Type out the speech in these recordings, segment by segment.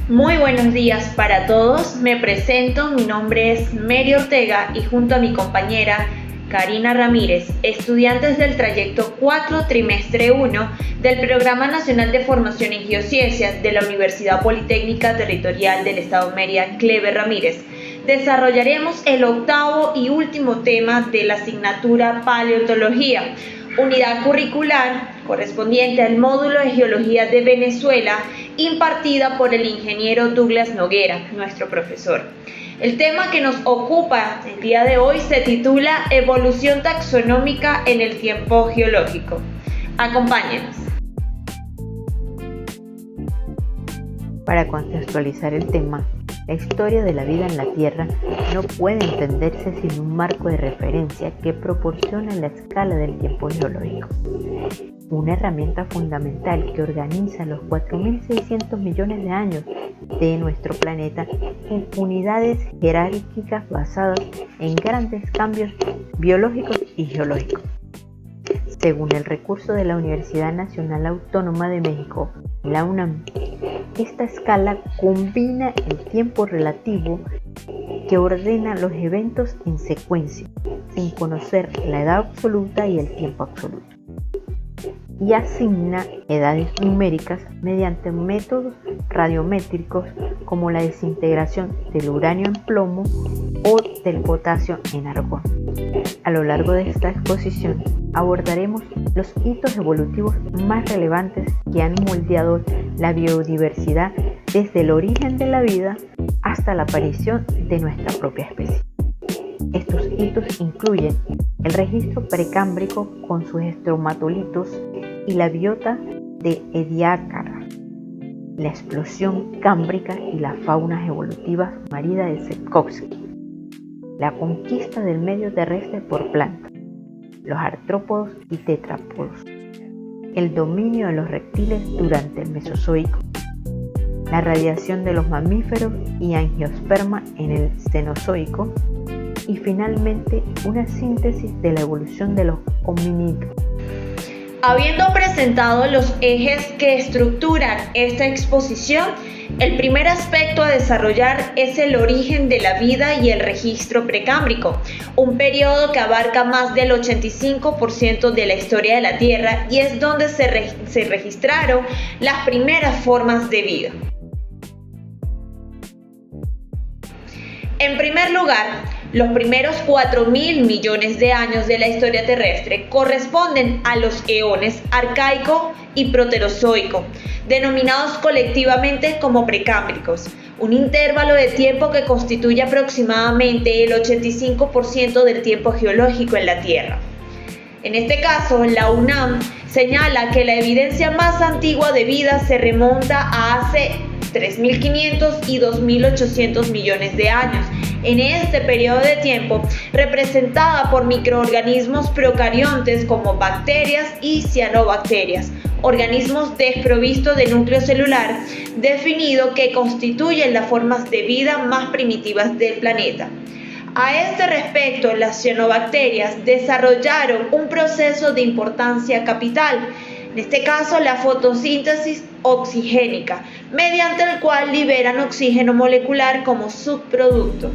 Muy buenos días para todos, me presento, mi nombre es Mary Ortega y junto a mi compañera Karina Ramírez, estudiantes del trayecto 4 trimestre 1 del Programa Nacional de Formación en Geociencias de la Universidad Politécnica Territorial del Estado Mérida, Cleber Ramírez, desarrollaremos el octavo y último tema de la asignatura Paleontología, unidad curricular correspondiente al módulo de Geología de Venezuela, impartida por el ingeniero Douglas Noguera, nuestro profesor. El tema que nos ocupa el día de hoy se titula Evolución taxonómica en el tiempo geológico. Acompáñenos. Para contextualizar el tema, la historia de la vida en la Tierra no puede entenderse sin un marco de referencia que proporciona la escala del tiempo geológico, una herramienta fundamental que organiza los 4.600 millones de años de nuestro planeta en unidades jerárquicas basadas en grandes cambios biológicos y geológicos. Según el recurso de la Universidad Nacional Autónoma de México, la UNAM, esta escala combina el tiempo relativo que ordena los eventos en secuencia, sin conocer la edad absoluta y el tiempo absoluto, y asigna edades numéricas mediante métodos radiométricos como la desintegración del uranio en plomo o del potasio en argón. A lo largo de esta exposición abordaremos los hitos evolutivos más relevantes que han moldeado la biodiversidad desde el origen de la vida hasta la aparición de nuestra propia especie. Estos hitos incluyen el registro precámbrico con sus estromatolitos y la biota de Ediacara, la explosión cámbrica y las faunas evolutivas submarinas de Sepkovsky, la conquista del medio terrestre por plantas, los artrópodos y tetrápodos, el dominio de los reptiles durante el Mesozoico, la radiación de los mamíferos y angiosperma en el Cenozoico y finalmente una síntesis de la evolución de los homínidos. Habiendo presentado los ejes que estructuran esta exposición, el primer aspecto a desarrollar es el origen de la vida y el registro precámbrico, un periodo que abarca más del 85% de la historia de la Tierra y es donde se registraron las primeras formas de vida. En primer lugar, los primeros 4.000 millones de años de la historia terrestre corresponden a los eones arcaico y proterozoico, denominados colectivamente como precámbricos, un intervalo de tiempo que constituye aproximadamente el 85% del tiempo geológico en la Tierra. En este caso, la UNAM señala que la evidencia más antigua de vida se remonta a hace 3.500 y 2.800 millones de años. En este periodo de tiempo, representada por microorganismos procariontes como bacterias y cianobacterias, organismos desprovistos de núcleo celular definido que constituyen las formas de vida más primitivas del planeta. A este respecto, las cianobacterias desarrollaron un proceso de importancia capital, en este caso la fotosíntesis oxigénica, mediante el cual liberan oxígeno molecular como subproducto.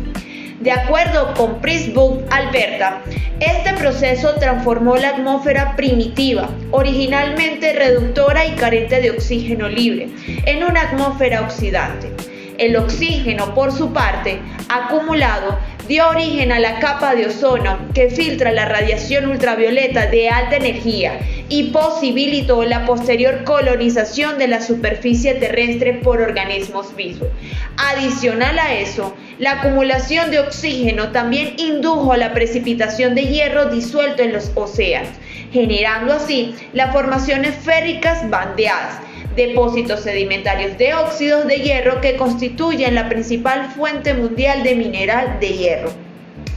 De acuerdo con Pressburg Alberta, este proceso transformó la atmósfera primitiva, originalmente reductora y carente de oxígeno libre, en una atmósfera oxidante. El oxígeno, por su parte, acumulado, dio origen a la capa de ozono que filtra la radiación ultravioleta de alta energía y posibilitó la posterior colonización de la superficie terrestre por organismos vivos. Adicional a eso, la acumulación de oxígeno también indujo la precipitación de hierro disuelto en los océanos, generando así las formaciones férricas bandeadas, depósitos sedimentarios de óxidos de hierro que constituyen la principal fuente mundial de mineral de hierro.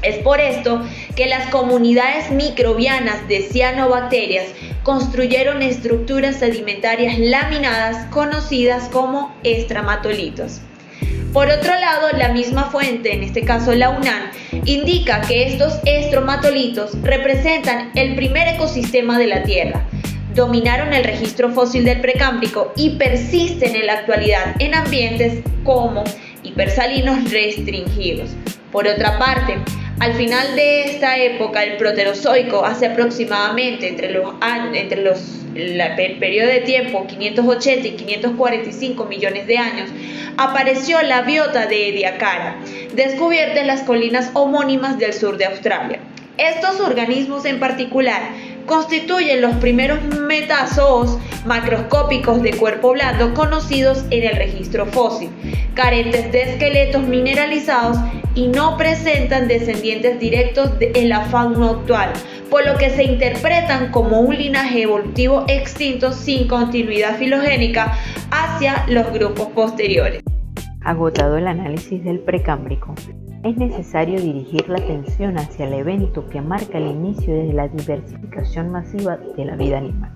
Es por esto que las comunidades microbianas de cianobacterias construyeron estructuras sedimentarias laminadas conocidas como estramatolitos. Por otro lado, la misma fuente, en este caso la UNAM, indica que estos estromatolitos representan el primer ecosistema de la Tierra, dominaron el registro fósil del Precámbrico y persisten en la actualidad en ambientes como hipersalinos restringidos. Por otra parte, al final de esta época, el Proterozoico, hace aproximadamente el periodo de tiempo 580 y 545 millones de años, apareció la biota de Ediacara, descubierta en las colinas homónimas del sur de Australia. Estos organismos en particular constituyen los primeros metazoos macroscópicos de cuerpo blando conocidos en el registro fósil, carentes de esqueletos mineralizados y no presentan descendientes directos en la fauna actual, por lo que se interpretan como un linaje evolutivo extinto sin continuidad filogénica hacia los grupos posteriores. Agotado el análisis del Precámbrico, es necesario dirigir la atención hacia el evento que marca el inicio de la diversificación masiva de la vida animal,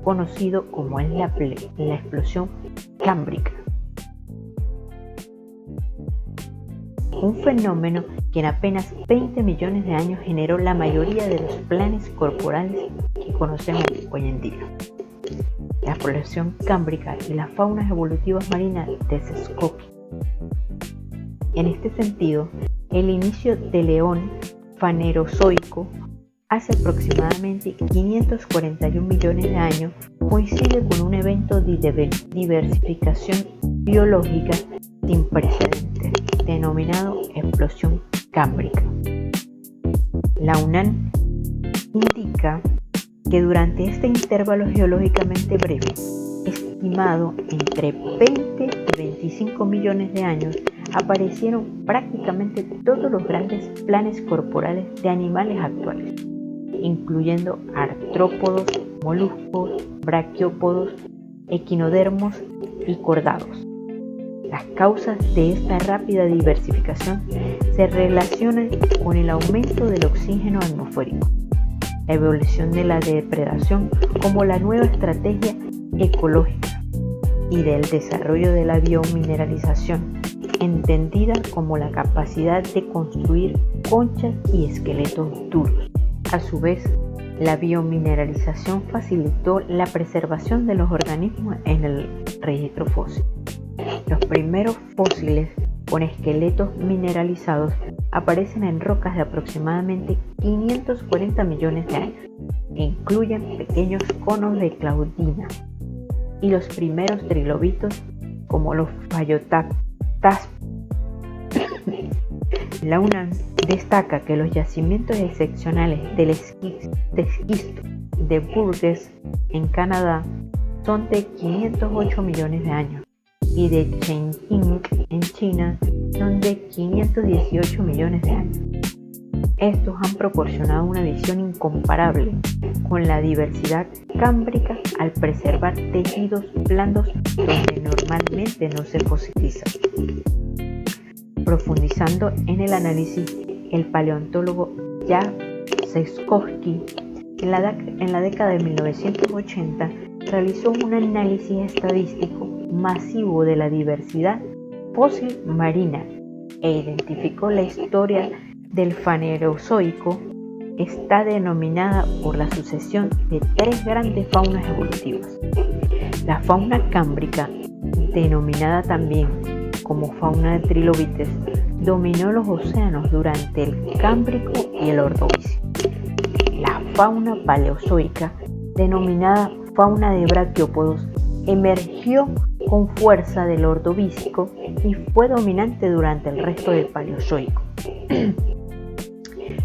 conocido como es la explosión cámbrica. Un fenómeno que en apenas 20 millones de años generó la mayoría de los planes corporales que conocemos hoy en día. La explosión cámbrica y las faunas evolutivas marinas de Skokie. En este sentido, el inicio del eón fanerozoico hace aproximadamente 541 millones de años coincide con un evento de diversificación biológica sin precedentes, denominado explosión cámbrica. La UNAM indica que durante este intervalo geológicamente breve, estimado entre 20 y 25 millones de años, aparecieron prácticamente todos los grandes planes corporales de animales actuales, incluyendo artrópodos, moluscos, braquiópodos, equinodermos y cordados. Las causas de esta rápida diversificación se relacionan con el aumento del oxígeno atmosférico, la evolución de la depredación como la nueva estrategia ecológica y del desarrollo de la biomineralización, entendida como la capacidad de construir conchas y esqueletos duros. A su vez, la biomineralización facilitó la preservación de los organismos en el registro fósil. Los primeros fósiles con esqueletos mineralizados aparecen en rocas de aproximadamente 540 millones de años, que incluyen pequeños conos de claudina, y los primeros trilobitos como los Phyllostáspida. La UNAM destaca que los yacimientos excepcionales de esquisto de Burgess en Canadá son de 508 millones de años y de Chengqing en China son de 518 millones de años. Estos han proporcionado una visión incomparable con la diversidad cámbrica al preservar tejidos blandos donde normalmente no se fosilizan. Profundizando en el análisis, el paleontólogo Jan Šeškovský en la década de 1980 realizó un análisis estadístico masivo de la diversidad fósil marina e identificó la historia del Fanerozoico. Está denominada por la sucesión de tres grandes faunas evolutivas. La fauna cámbrica, denominada también como fauna de trilobites, dominó los océanos durante el Cámbrico y el Ordovícico. La fauna paleozoica, denominada fauna de braquiópodos, emergió con fuerza del Ordovícico y fue dominante durante el resto del Paleozoico.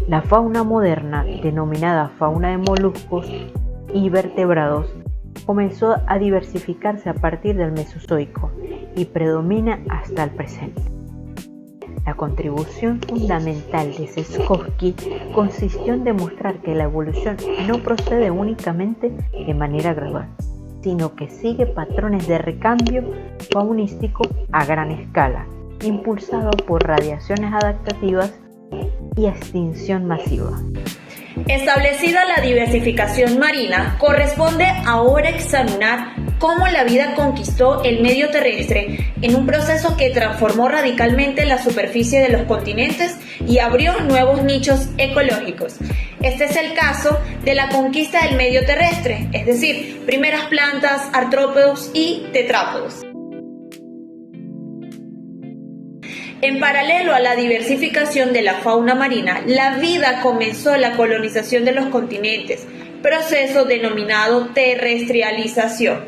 La fauna moderna, denominada fauna de moluscos y vertebrados, comenzó a diversificarse a partir del Mesozoico y predomina hasta el presente. La contribución fundamental de Šeškovský consistió en demostrar que la evolución no procede únicamente de manera gradual, sino que sigue patrones de recambio faunístico a gran escala, impulsado por radiaciones adaptativas y extinción masiva. Establecida la diversificación marina, corresponde ahora examinar cómo la vida conquistó el medio terrestre en un proceso que transformó radicalmente la superficie de los continentes y abrió nuevos nichos ecológicos. Este es el caso de la conquista del medio terrestre, es decir, primeras plantas, artrópodos y tetrápodos. En paralelo a la diversificación de la fauna marina, la vida comenzó la colonización de los continentes, proceso denominado terrestrialización.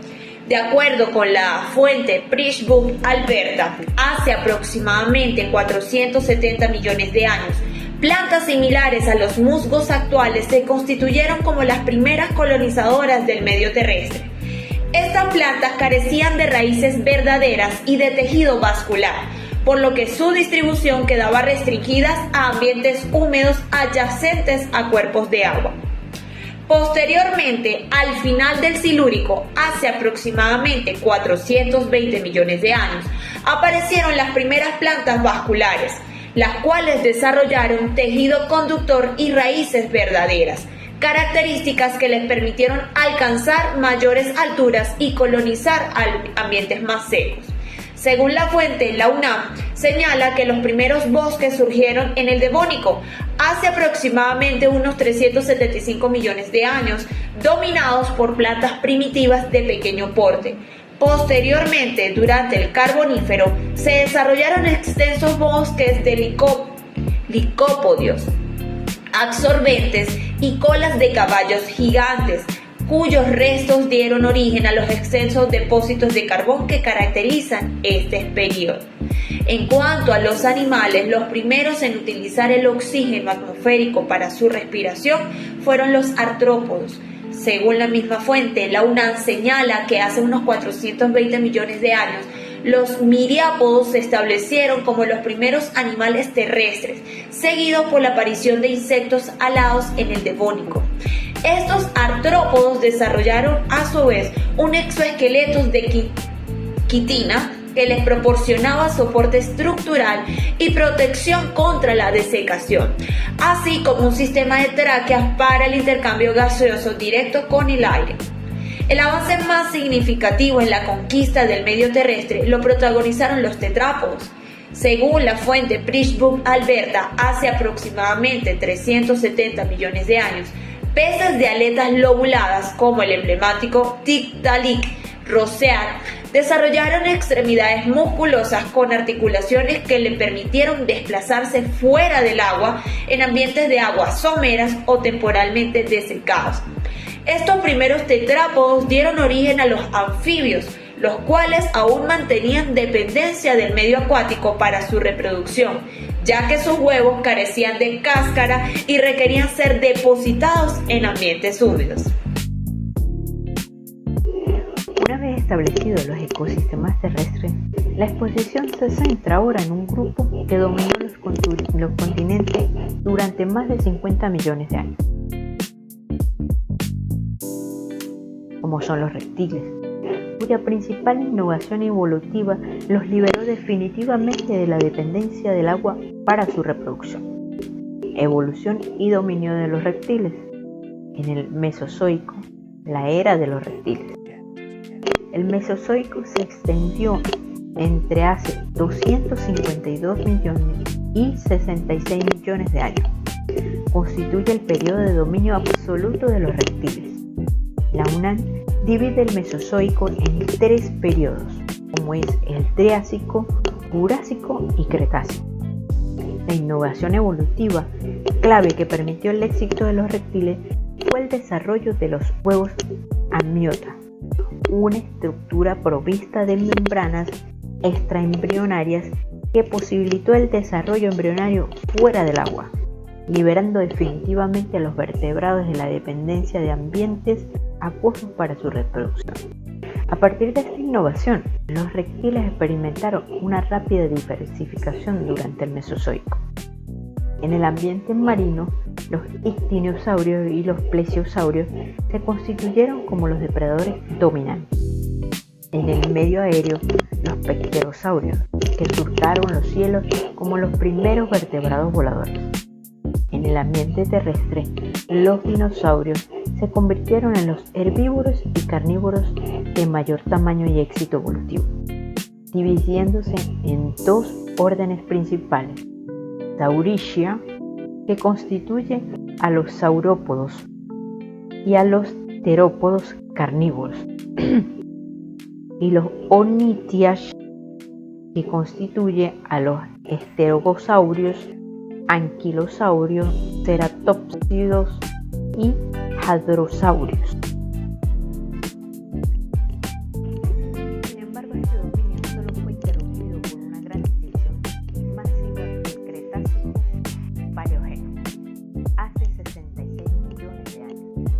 De acuerdo con la fuente Fishbook Alberta, hace aproximadamente 470 millones de años, plantas similares a los musgos actuales se constituyeron como las primeras colonizadoras del medio terrestre. Estas plantas carecían de raíces verdaderas y de tejido vascular, por lo que su distribución quedaba restringida a ambientes húmedos adyacentes a cuerpos de agua. Posteriormente, al final del Silúrico, hace aproximadamente 420 millones de años, aparecieron las primeras plantas vasculares, las cuales desarrollaron tejido conductor y raíces verdaderas, características que les permitieron alcanzar mayores alturas y colonizar ambientes más secos. Según la fuente, la UNAM señala que los primeros bosques surgieron en el Devónico hace aproximadamente unos 375 millones de años, dominados por plantas primitivas de pequeño porte. Posteriormente, durante el Carbonífero, se desarrollaron extensos bosques de licopodios, absorbentes y colas de caballos gigantes, cuyos restos dieron origen a los extensos depósitos de carbón que caracterizan este periodo. En cuanto a los animales, los primeros en utilizar el oxígeno atmosférico para su respiración fueron los artrópodos. Según la misma fuente, la UNAM señala que hace unos 420 millones de años, los miriápodos se establecieron como los primeros animales terrestres, seguidos por la aparición de insectos alados en el Devónico. Estos artrópodos desarrollaron a su vez un exoesqueleto de quitina que les proporcionaba soporte estructural y protección contra la desecación, así como un sistema de tráqueas para el intercambio gaseoso directo con el aire. El avance más significativo en la conquista del medio terrestre lo protagonizaron los tetrápodos. Según la fuente Fishbook Alberta, hace aproximadamente 370 millones de años, peces de aletas lobuladas como el emblemático Tiktaalik roseat desarrollaron extremidades musculosas con articulaciones que le permitieron desplazarse fuera del agua en ambientes de aguas someras o temporalmente desecados. Estos primeros tetrápodos dieron origen a los anfibios, los cuales aún mantenían dependencia del medio acuático para su reproducción, ya que sus huevos carecían de cáscara y requerían ser depositados en ambientes húmedos. Una vez establecidos los ecosistemas terrestres, la exposición se centra ahora en un grupo que dominó los continentes durante más de 50 millones de años, como son los reptiles, cuya principal innovación evolutiva los liberó definitivamente de la dependencia del agua para su reproducción. Evolución y dominio de los reptiles. En el Mesozoico, la era de los reptiles. El Mesozoico se extendió entre hace 252 millones y 66 millones de años. Constituye el periodo de dominio absoluto de los reptiles. La UNAM divide el Mesozoico en 3 periodos, como es el Triásico, Jurásico y Cretácico. La innovación evolutiva clave que permitió el éxito de los reptiles fue el desarrollo de los huevos amiota, una estructura provista de membranas extraembrionarias que posibilitó el desarrollo embrionario fuera del agua, liberando definitivamente a los vertebrados de la dependencia de ambientes acuosos para su reproducción. A partir de esta innovación, los reptiles experimentaron una rápida diversificación durante el Mesozoico. En el ambiente marino, los ictinosaurios y los plesiosaurios se constituyeron como los depredadores dominantes. En el medio aéreo, los pterosaurios, que surcaron los cielos como los primeros vertebrados voladores. En el ambiente terrestre, los dinosaurios se convirtieron en los herbívoros y carnívoros de mayor tamaño y éxito evolutivo, dividiéndose en dos órdenes principales: Saurischia, que constituye a los saurópodos, y a los terópodos carnívoros, y los Ornithiaceae, que constituye a los estegosaurios, anquilosaurios, ceratópsidos y hadrosaurios. Sin embargo, este dominio solo fue interrumpido por una gran extinción masiva del Cretácico Paleógeno hace 66 millones de años,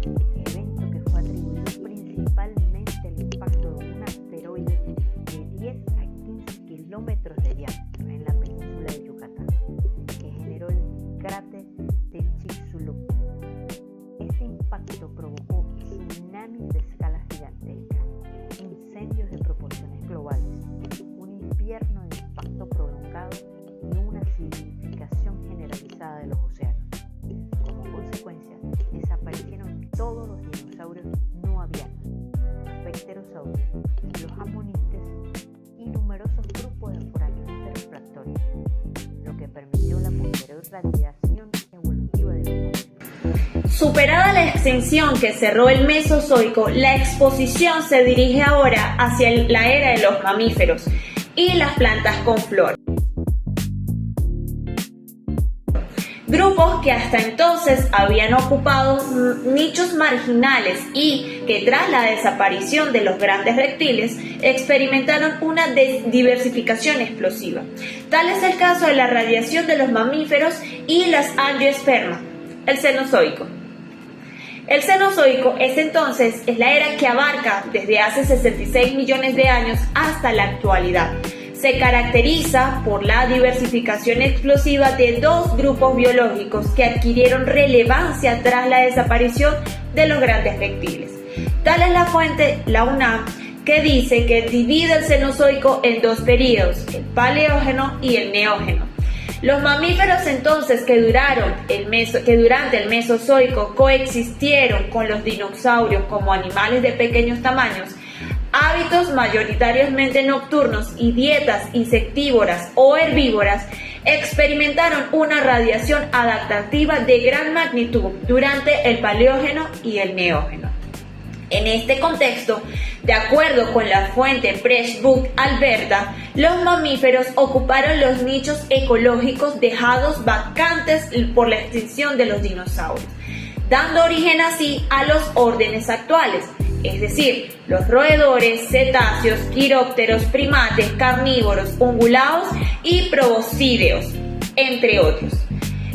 evento que fue atribuido principalmente al impacto de un asteroide de 10 a 15 kilómetros de diámetro en la península de Yucatán, que generó el cráter de Chicxulub. Este impacto provocó tsunamis de escala gigantesca, incendios de proporciones globales, un invierno de impacto prolongado y una acidificación generalizada de los océanos. Como consecuencia, desaparecieron todos los dinosaurios no avianos, los pterosaurios, los amonites y numerosos grupos de forajientes refractorios, lo que permitió la posterior radiación evolutiva de los mamíferos. Superada la extinción que cerró el Mesozoico, la exposición se dirige ahora hacia la era de los mamíferos y las plantas con flor. Grupos que hasta entonces habían ocupado nichos marginales y que tras la desaparición de los grandes reptiles experimentaron una diversificación explosiva. Tal es el caso de la radiación de los mamíferos y las angiospermas, el Cenozoico. El Cenozoico es la era que abarca desde hace 66 millones de años hasta la actualidad. Se caracteriza por la diversificación explosiva de dos grupos biológicos que adquirieron relevancia tras la desaparición de los grandes reptiles. Tal es la fuente, la UNAM, que dice que divide el Cenozoico en dos períodos, el Paleógeno y el Neógeno. Los mamíferos entonces que durante el Mesozoico coexistieron con los dinosaurios como animales de pequeños tamaños, hábitos mayoritariamente nocturnos y dietas insectívoras o herbívoras, experimentaron una radiación adaptativa de gran magnitud durante el Paleógeno y el Neógeno. En este contexto, de acuerdo con la fuente Pressbook Alberta, los mamíferos ocuparon los nichos ecológicos dejados vacantes por la extinción de los dinosaurios, dando origen así a los órdenes actuales, es decir, los roedores, cetáceos, quirópteros, primates, carnívoros, ungulados y proboscideos, entre otros.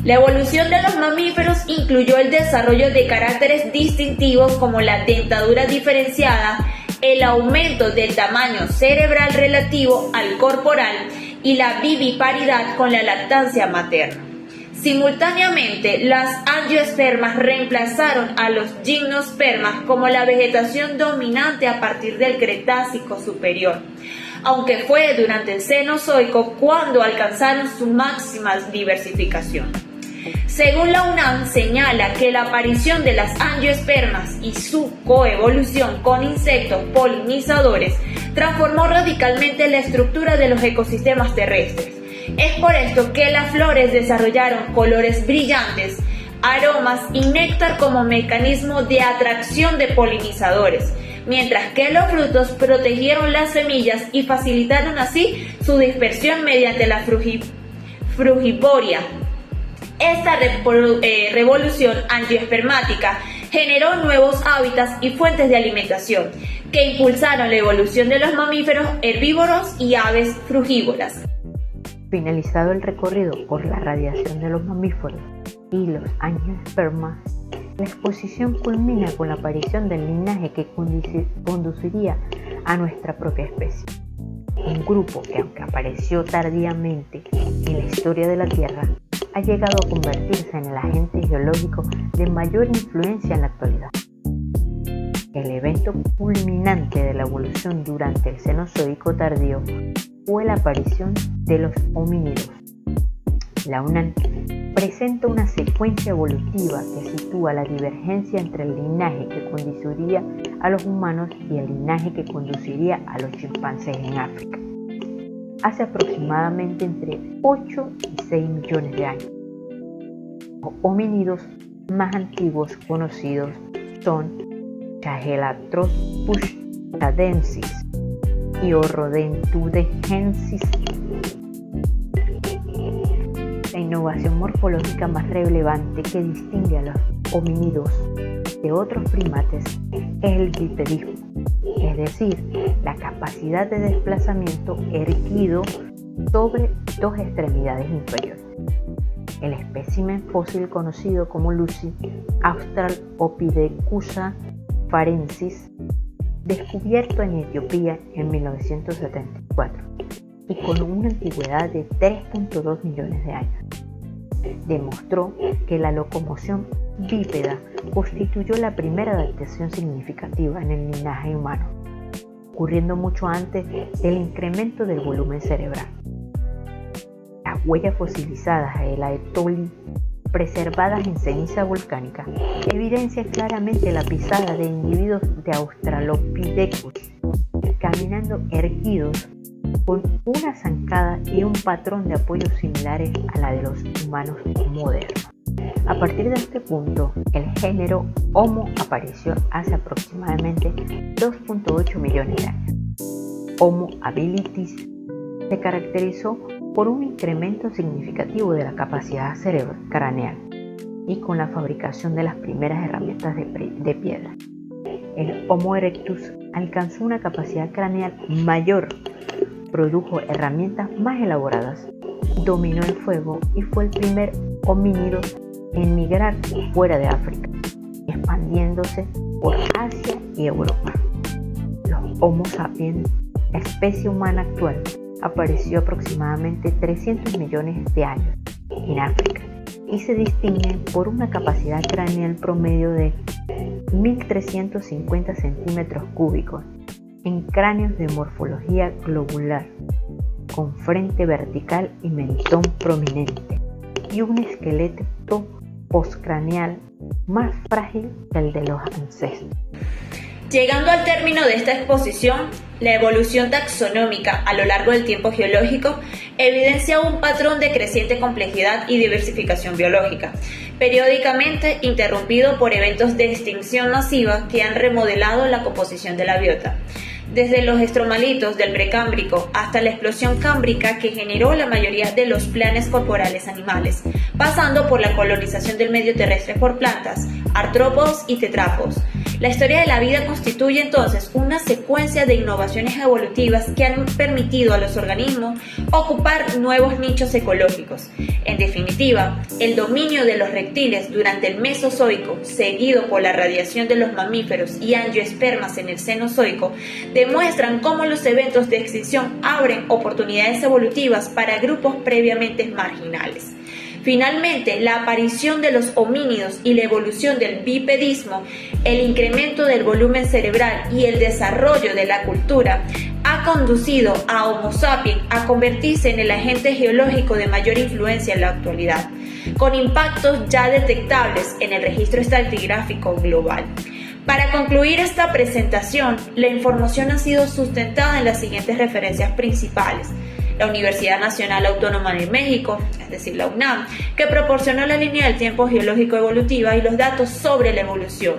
La evolución de los mamíferos incluyó el desarrollo de caracteres distintivos como la dentadura diferenciada, el aumento del tamaño cerebral relativo al corporal y la viviparidad con la lactancia materna. Simultáneamente, las angiospermas reemplazaron a los gimnospermas como la vegetación dominante a partir del Cretácico superior, aunque fue durante el Cenozoico cuando alcanzaron su máxima diversificación. Según la UNAM, señala que la aparición de las angiospermas y su coevolución con insectos polinizadores transformó radicalmente la estructura de los ecosistemas terrestres. Es por esto que las flores desarrollaron colores brillantes, aromas y néctar como mecanismo de atracción de polinizadores, mientras que los frutos protegieron las semillas y facilitaron así su dispersión mediante la frugivoria. Esta revolución angiospermática generó nuevos hábitats y fuentes de alimentación que impulsaron la evolución de los mamíferos herbívoros y aves frugívoras. Finalizado el recorrido por la radiación de los mamíferos y los angiospermas, la exposición culmina con la aparición del linaje que conduciría a nuestra propia especie. Un grupo que, aunque apareció tardíamente en la historia de la Tierra, ha llegado a convertirse en el agente geológico de mayor influencia en la actualidad. El evento culminante de la evolución durante el Cenozoico tardío fue la aparición de los homínidos. La UNAM presenta una secuencia evolutiva que sitúa la divergencia entre el linaje que conduciría a los humanos y el linaje que conduciría a los chimpancés en África, hace aproximadamente entre 8 y 6 millones de años. Los homínidos más antiguos conocidos son Sahelanthropus canadensis y Rodentudinensis. La innovación morfológica más relevante que distingue a los homínidos de otros primates es el bipedismo, es decir, la capacidad de desplazamiento erguido sobre dos extremidades inferiores. El espécimen fósil conocido como Lucy Australopithecus farensis, descubierto en Etiopía en 1974 y con una antigüedad de 3.2 millones de años, demostró que la locomoción bípeda constituyó la primera adaptación significativa en el linaje humano, ocurriendo mucho antes del incremento del volumen cerebral. Las huellas fosilizadas de la Etoli, preservadas en ceniza volcánica, evidencian claramente la pisada de individuos de Australopithecus, caminando erguidos con una zancada y un patrón de apoyo similares a la de los humanos modernos. A partir de este punto, el género Homo apareció hace aproximadamente 2.8 millones de años. Homo habilis se caracterizó por un incremento significativo de la capacidad craneal y con la fabricación de las primeras herramientas de piedra. El Homo erectus alcanzó una capacidad craneal mayor, produjo herramientas más elaboradas, dominó el fuego y fue el primer homínido en migrar fuera de África, expandiéndose por Asia y Europa. Los Homo sapiens, la especie humana actual, apareció aproximadamente 300 millones de años en África y se distinguen por una capacidad craneal promedio de 1.350 centímetros cúbicos en cráneos de morfología globular, con frente vertical y mentón prominente, y un esqueleto postcraneal más frágil que el de los ancestros. Llegando al término de esta exposición, la evolución taxonómica a lo largo del tiempo geológico evidencia un patrón de creciente complejidad y diversificación biológica, periódicamente interrumpido por eventos de extinción masiva que han remodelado la composición de la biota. Desde los estromalitos del Precámbrico hasta la explosión cámbrica que generó la mayoría de los planes corporales animales, pasando por la colonización del medio terrestre por plantas, artrópodos y tetrápodos. La historia de la vida constituye entonces una secuencia de innovaciones evolutivas que han permitido a los organismos ocupar nuevos nichos ecológicos. En definitiva, el dominio de los reptiles durante el Mesozoico, seguido por la radiación de los mamíferos y angiospermas en el Cenozoico, demuestran cómo los eventos de extinción abren oportunidades evolutivas para grupos previamente marginales. Finalmente, la aparición de los homínidos y la evolución del bipedismo, el incremento del volumen cerebral y el desarrollo de la cultura ha conducido a Homo sapiens a convertirse en el agente geológico de mayor influencia en la actualidad, con impactos ya detectables en el registro estratigráfico global. Para concluir esta presentación, la información ha sido sustentada en las siguientes referencias principales. La Universidad Nacional Autónoma de México, es decir, la UNAM, que proporcionó la línea del tiempo geológico evolutiva y los datos sobre la evolución.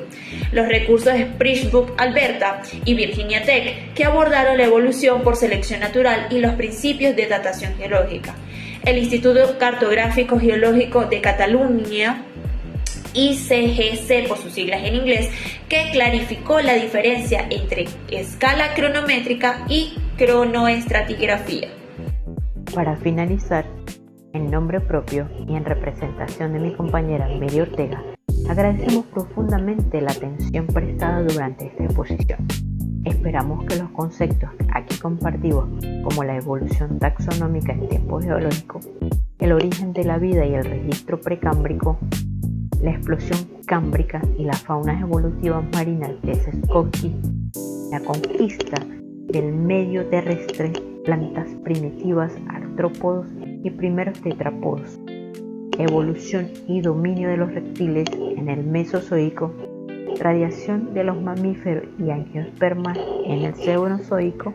Los recursos de Springbook Alberta y Virginia Tech, que abordaron la evolución por selección natural y los principios de datación geológica. El Instituto Cartográfico Geológico de Cataluña, ICGC por sus siglas en inglés, que clarificó la diferencia entre escala cronométrica y cronoestratigrafía. Para finalizar, en nombre propio y en representación de mi compañera Mary Ortega, agradecemos profundamente la atención prestada durante esta exposición. Esperamos que los conceptos aquí compartidos, como la evolución taxonómica en tiempo geológico, el origen de la vida y el registro precámbrico, la explosión cámbrica y las faunas evolutivas marinas de Skovsky, la conquista del medio terrestre, plantas primitivas, artrópodos y primeros tetrápodos, evolución y dominio de los reptiles en el Mesozoico radiación de los mamíferos y angiospermas en el Cenozoico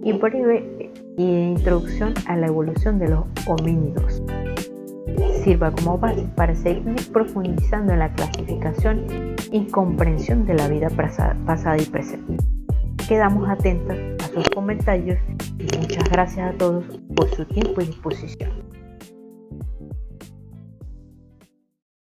y breve introducción a la evolución de los homínidos. Sirva como base para seguir profundizando en la clasificación y comprensión de la vida pasada y presente. Quedamos atentas a sus comentarios y muchas gracias a todos por su tiempo y disposición.